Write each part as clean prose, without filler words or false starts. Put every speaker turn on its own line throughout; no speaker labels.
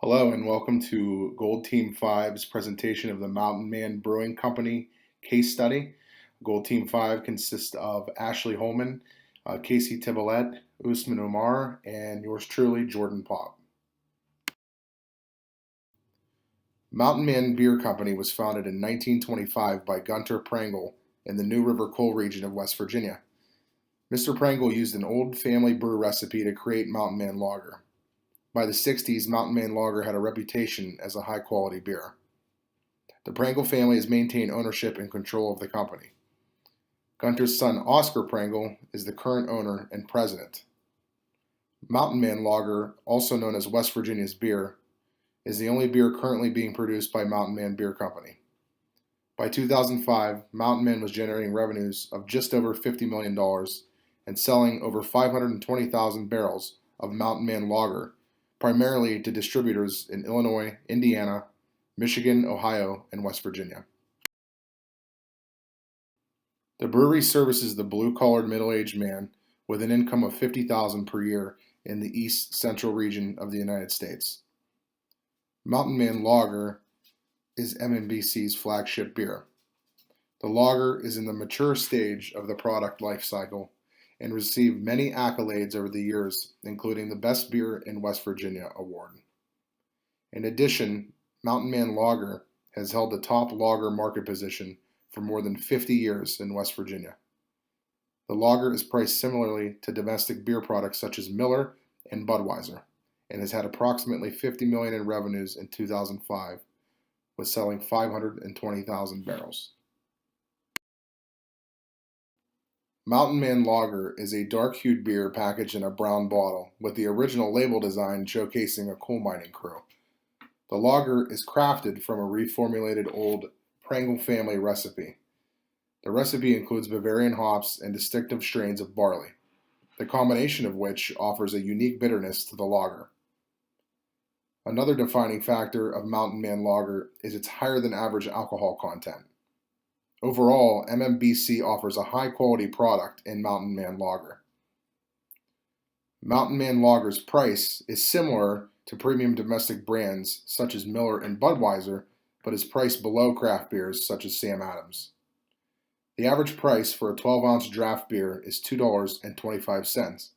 Hello and welcome to Gold Team Five's presentation of the Mountain Man Brewing Company case study. Gold Team 5 consists of Ashley Holman, Casey Tibolet, Usman Umar, and yours truly, Jordon Popp. Mountain Man Beer Company was founded in 1925 by Gunter Prangle in the New River Coal region of West Virginia. Mr. Prangle used an old family brew recipe to create Mountain Man Lager. By the 60s, Mountain Man Lager had a reputation as a high-quality beer. The Prangle family has maintained ownership and control of the company. Gunter's son Oscar Prangle is the current owner and president. Mountain Man Lager, also known as West Virginia's beer, is the only beer currently being produced by Mountain Man Beer Company. By 2005, Mountain Man was generating revenues of just over $50 million and selling over 520,000 barrels of Mountain Man Lager, primarily to distributors in Illinois, Indiana, Michigan, Ohio, and West Virginia. The brewery services the blue-collared middle-aged man with an income of $50,000 per year in the East Central region of the United States. Mountain Man Lager is MMBC's flagship beer. The lager is in the mature stage of the product life cycle and received many accolades over the years, including the Best Beer in West Virginia award. In addition, Mountain Man Lager has held the top lager market position for more than 50 years in West Virginia. The lager is priced similarly to domestic beer products such as Miller and Budweiser, and has had approximately $50 million in revenues in 2005, with selling 520,000 barrels. Mountain Man Lager is a dark-hued beer packaged in a brown bottle, with the original label design showcasing a coal mining crew. The lager is crafted from a reformulated old Prangle family recipe. The recipe includes Bavarian hops and distinctive strains of barley, the combination of which offers a unique bitterness to the lager. Another defining factor of Mountain Man Lager is its higher than average alcohol content. Overall, MMBC offers a high-quality product in Mountain Man Lager. Mountain Man Lager's price is similar to premium domestic brands such as Miller and Budweiser, but is priced below craft beers such as Sam Adams. The average price for a 12-ounce draft beer is $2.25,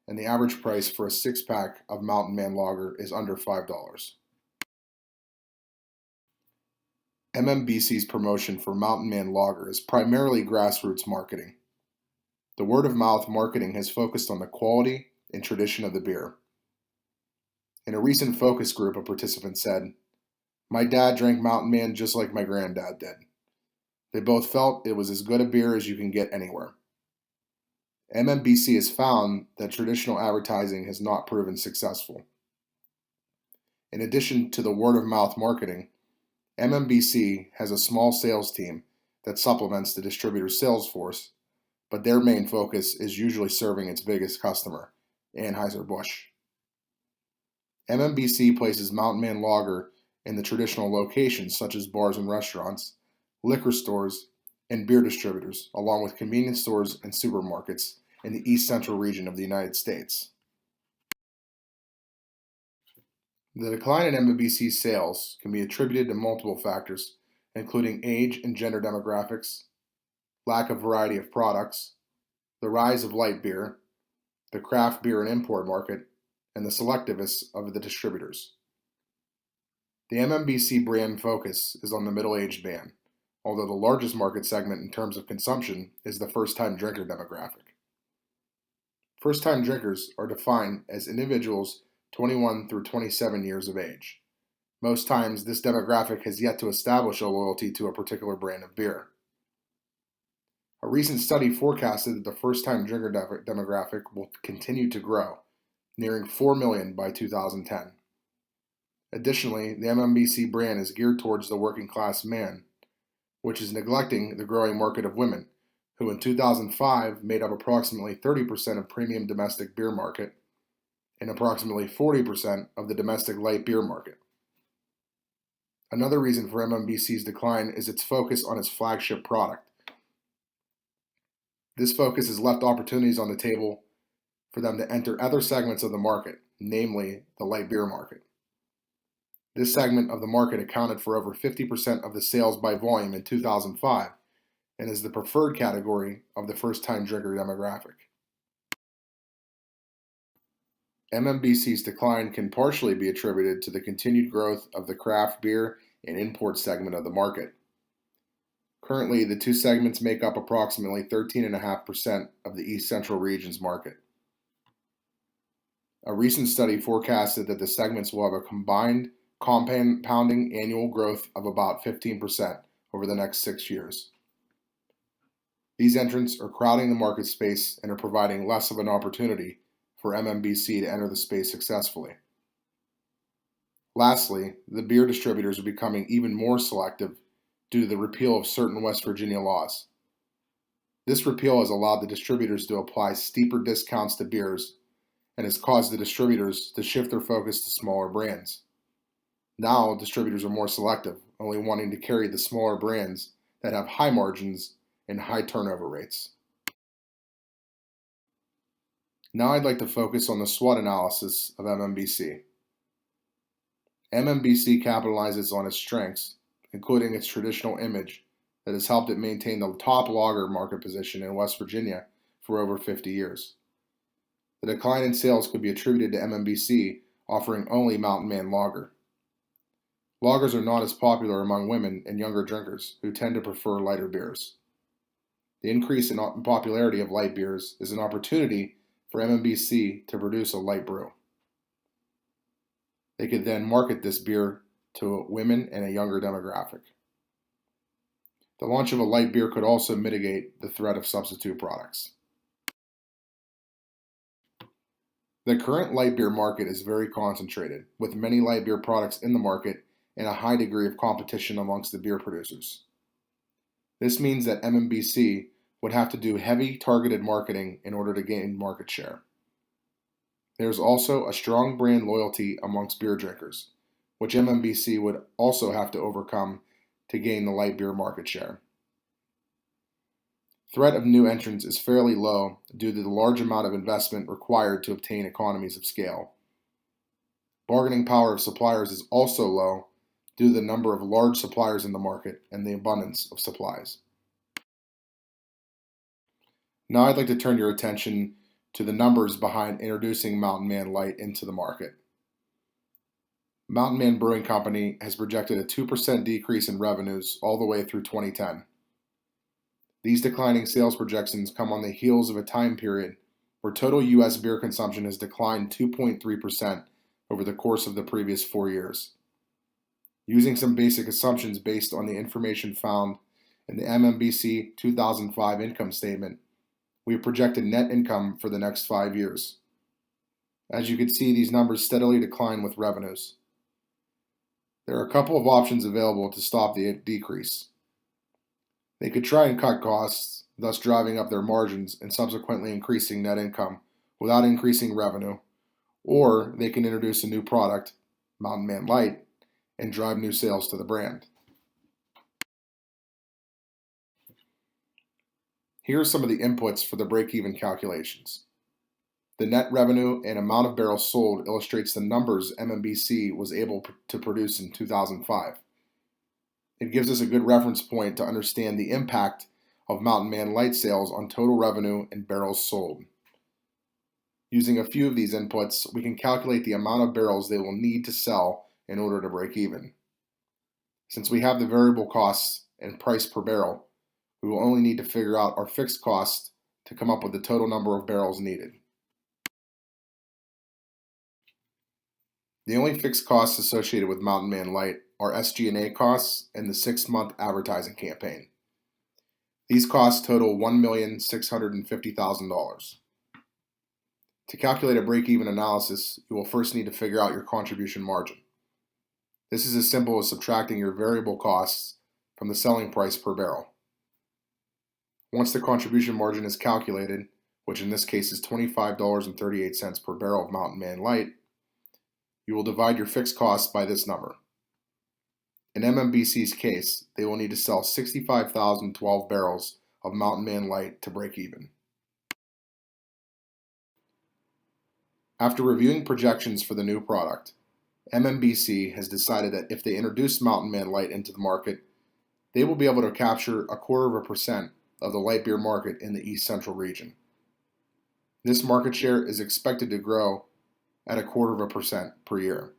and the average price for a 6-pack of Mountain Man Lager is under $5. MMBC's promotion for Mountain Man Lager is primarily grassroots marketing. The word-of-mouth marketing has focused on the quality and tradition of the beer. In a recent focus group, a participant said, "My dad drank Mountain Man just like my granddad did. They both felt it was as good a beer as you can get anywhere." MMBC has found that traditional advertising has not proven successful. In addition to the word-of-mouth marketing, MMBC has a small sales team that supplements the distributor's sales force, but their main focus is usually serving its biggest customer, Anheuser-Busch. MMBC places Mountain Man Lager in the traditional locations such as bars and restaurants, liquor stores, and beer distributors, along with convenience stores and supermarkets in the East Central region of the United States. The decline in MMBC's sales can be attributed to multiple factors, including age and gender demographics, lack of variety of products, the rise of light beer, the craft beer and import market, and the selectiveness of the distributors. The MMBC brand focus is on the middle-aged man, although the largest market segment in terms of consumption is the first-time drinker demographic. First-time drinkers are defined as individuals 21 through 27 years of age. Most times, this demographic has yet to establish a loyalty to a particular brand of beer. A recent study forecasted that the first-time drinker demographic will continue to grow, nearing 4 million by 2010. Additionally, the MMBC brand is geared towards the working-class man, which is neglecting the growing market of women, who in 2005 made up approximately 30% of premium domestic beer market and approximately 40% of the domestic light beer market. Another reason for MMBC's decline is its focus on its flagship product. This focus has left opportunities on the table for them to enter other segments of the market, namely the light beer market. This segment of the market accounted for over 50% of the sales by volume in 2005 and is the preferred category of the first-time drinker demographic. MMBC's decline can partially be attributed to the continued growth of the craft beer and import segment of the market. Currently, the two segments make up approximately 13.5% of the East Central region's market. A recent study forecasted that the segments will have a combined compounding annual growth of about 15% over the next 6 years. These entrants are crowding the market space and are providing less of an opportunity for MMBC to enter the space successfully. Lastly, the beer distributors are becoming even more selective due to the repeal of certain West Virginia laws. This repeal has allowed the distributors to apply steeper discounts to beers and has caused the distributors to shift their focus to smaller brands. Now, distributors are more selective, only wanting to carry the smaller brands that have high margins and high turnover rates. Now I'd like to focus on the SWOT analysis of MMBC. MMBC capitalizes on its strengths, including its traditional image that has helped it maintain the top lager market position in West Virginia for over 50 years. The decline in sales could be attributed to MMBC offering only Mountain Man Lager. Lagers are not as popular among women and younger drinkers who tend to prefer lighter beers. The increase in popularity of light beers is an opportunity for MMBC to produce a light brew. They could then market this beer to women and a younger demographic. The launch of a light beer could also mitigate the threat of substitute products. The current light beer market is very concentrated, with many light beer products in the market and a high degree of competition amongst the beer producers. This means that MMBC would have to do heavy targeted marketing in order to gain market share. There is also a strong brand loyalty amongst beer drinkers, which MMBC would also have to overcome to gain the light beer market share. Threat of new entrants is fairly low due to the large amount of investment required to obtain economies of scale. Bargaining power of suppliers is also low due to the number of large suppliers in the market and the abundance of supplies. Now I'd like to turn your attention to the numbers behind introducing Mountain Man Light into the market. Mountain Man Brewing Company has projected a 2% decrease in revenues all the way through 2010. These declining sales projections come on the heels of a time period where total U.S. beer consumption has declined 2.3% over the course of the previous 4 years. Using some basic assumptions based on the information found in the MMBC 2005 income statement, we have projected net income for the next 5 years. As you can see, these numbers steadily decline with revenues. There are a couple of options available to stop the decrease. They could try and cut costs, thus driving up their margins and subsequently increasing net income without increasing revenue, or they can introduce a new product, Mountain Man Light, and drive new sales to the brand. Here are some of the inputs for the break-even calculations. The net revenue and amount of barrels sold illustrates the numbers MMBC was able to produce in 2005. It gives us a good reference point to understand the impact of Mountain Man Light sales on total revenue and barrels sold. Using a few of these inputs, we can calculate the amount of barrels they will need to sell in order to break even. Since we have the variable costs and price per barrel, we will only need to figure out our fixed costs to come up with the total number of barrels needed. The only fixed costs associated with Mountain Man Light are SG&A costs and the 6-month advertising campaign. These costs total $1,650,000. To calculate a break-even analysis, you will first need to figure out your contribution margin. This is as simple as subtracting your variable costs from the selling price per barrel. Once the contribution margin is calculated, which in this case is $25.38 per barrel of Mountain Man Light, you will divide your fixed costs by this number. In MMBC's case, they will need to sell 65,012 barrels of Mountain Man Light to break even. After reviewing projections for the new product, MMBC has decided that if they introduce Mountain Man Light into the market, they will be able to capture 0.25% of the light beer market in the East Central region. This market share is expected to grow at 0.25% per year.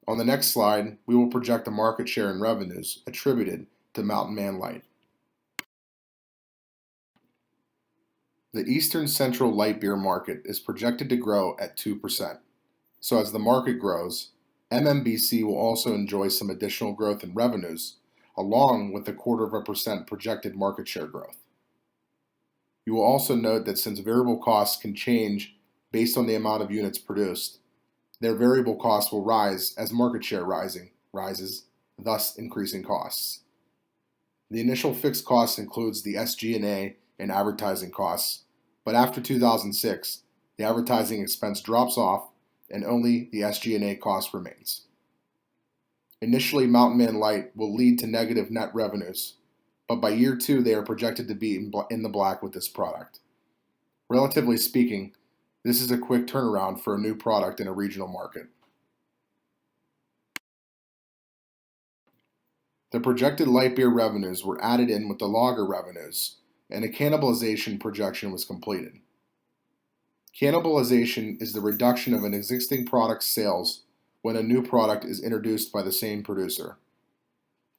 On the next slide, we will project the market share and revenues attributed to Mountain Man Light. The Eastern Central light beer market is projected to grow at 2%. So as the market grows, MMBC will also enjoy some additional growth in revenues, along with the 0.25% projected market share growth. You will also note that since variable costs can change based on the amount of units produced, their variable costs will rise as market share rises, thus increasing costs. The initial fixed cost includes the SG&A and advertising costs, but after 2006, the advertising expense drops off and only the SG&A cost remains. Initially, Mountain Man Light will lead to negative net revenues, but by year 2 they are projected to be in the black with this product. Relatively speaking, this is a quick turnaround for a new product in a regional market. The projected light beer revenues were added in with the lager revenues, and a cannibalization projection was completed. Cannibalization is the reduction of an existing product's sales when a new product is introduced by the same producer.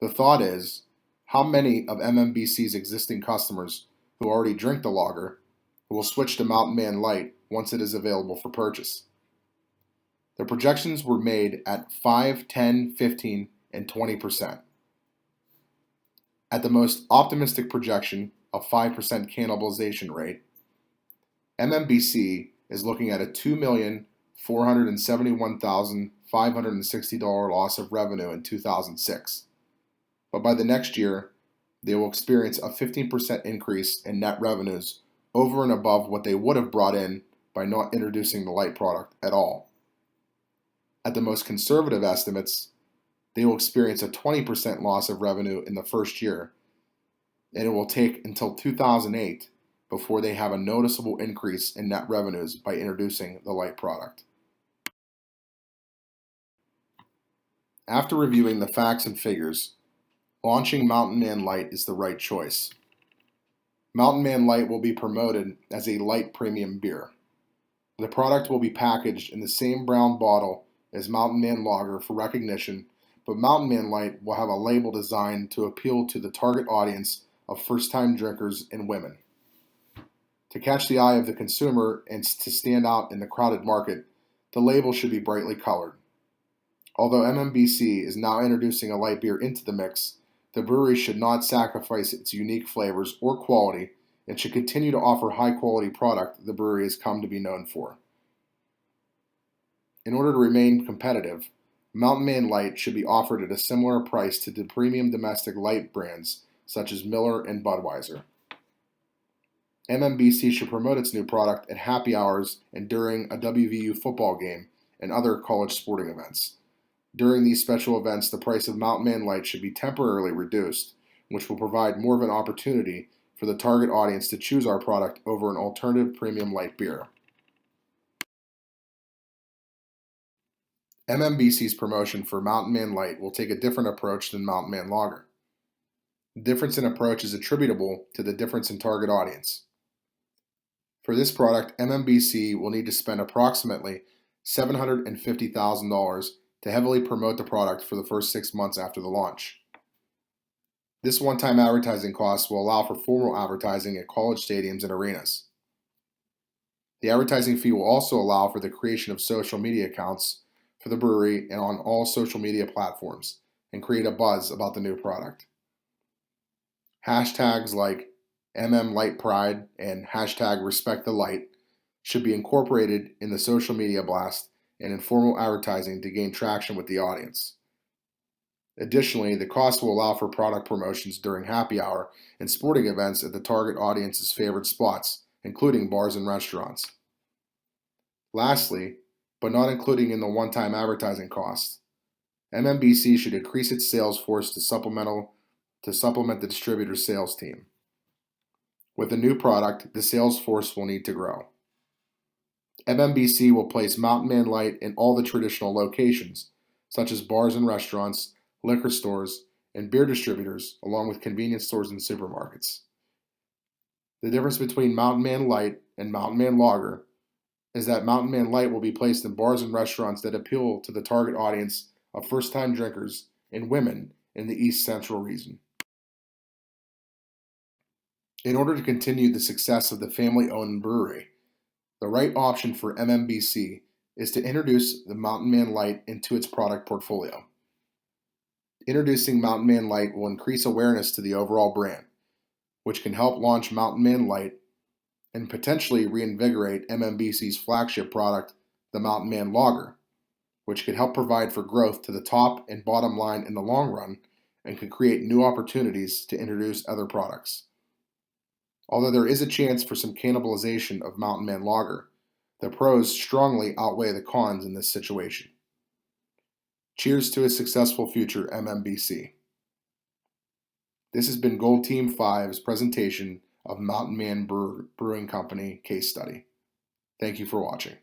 The thought is, how many of MMBC's existing customers who already drink the lager will switch to Mountain Man Light once it is available for purchase? The projections were made at 5, 10, 15, and 20%. At the most optimistic projection of 5% cannibalization rate, MMBC is looking at a $2,471,560 loss of revenue in 2006. But by the next year, they will experience a 15% increase in net revenues over and above what they would have brought in by not introducing the light product at all. At the most conservative estimates, they will experience a 20% loss of revenue in the first year, and it will take until 2008 before they have a noticeable increase in net revenues by introducing the light product. After reviewing the facts and figures, launching Mountain Man Light is the right choice. Mountain Man Light will be promoted as a light premium beer. The product will be packaged in the same brown bottle as Mountain Man Lager for recognition, but Mountain Man Light will have a label designed to appeal to the target audience of first-time drinkers and women. To catch the eye of the consumer and to stand out in the crowded market, the label should be brightly colored. Although MMBC is now introducing a light beer into the mix, the brewery should not sacrifice its unique flavors or quality and should continue to offer high-quality product the brewery has come to be known for. In order to remain competitive, Mountain Man Light should be offered at a similar price to the premium domestic light brands such as Miller and Budweiser. MMBC should promote its new product at happy hours and during a WVU football game and other college sporting events. During these special events, the price of Mountain Man Light should be temporarily reduced, which will provide more of an opportunity for the target audience to choose our product over an alternative premium light beer. MMBC's promotion for Mountain Man Light will take a different approach than Mountain Man Lager. The difference in approach is attributable to the difference in target audience. For this product, MMBC will need to spend approximately $750,000 to heavily promote the product for the first 6 months after the launch. This one-time advertising cost will allow for formal advertising at college stadiums and arenas. The advertising fee will also allow for the creation of social media accounts for the brewery and on all social media platforms and create a buzz about the new product. Hashtags like MMLightPride and hashtag Respect the Light should be incorporated in the social media blast and informal advertising to gain traction with the audience. Additionally, the cost will allow for product promotions during happy hour and sporting events at the target audience's favorite spots, including bars and restaurants. Lastly, but not including in the one-time advertising costs, MMBC should increase its sales force to supplement the distributor's sales team. With a new product, the sales force will need to grow. MMBC will place Mountain Man Light in all the traditional locations, such as bars and restaurants, liquor stores, and beer distributors, along with convenience stores and supermarkets. The difference between Mountain Man Light and Mountain Man Lager is that Mountain Man Light will be placed in bars and restaurants that appeal to the target audience of first-time drinkers and women in the East Central region. In order to continue the success of the family-owned brewery, the right option for MMBC is to introduce the Mountain Man Light into its product portfolio. Introducing Mountain Man Light will increase awareness to the overall brand, which can help launch Mountain Man Light and potentially reinvigorate MMBC's flagship product, the Mountain Man Lager, which could help provide for growth to the top and bottom line in the long run and could create new opportunities to introduce other products. Although there is a chance for some cannibalization of Mountain Man Lager, the pros strongly outweigh the cons in this situation. Cheers to a successful future MMBC. This has been Gold Team 5's presentation of Mountain Man Brewing Company case study. Thank you for watching.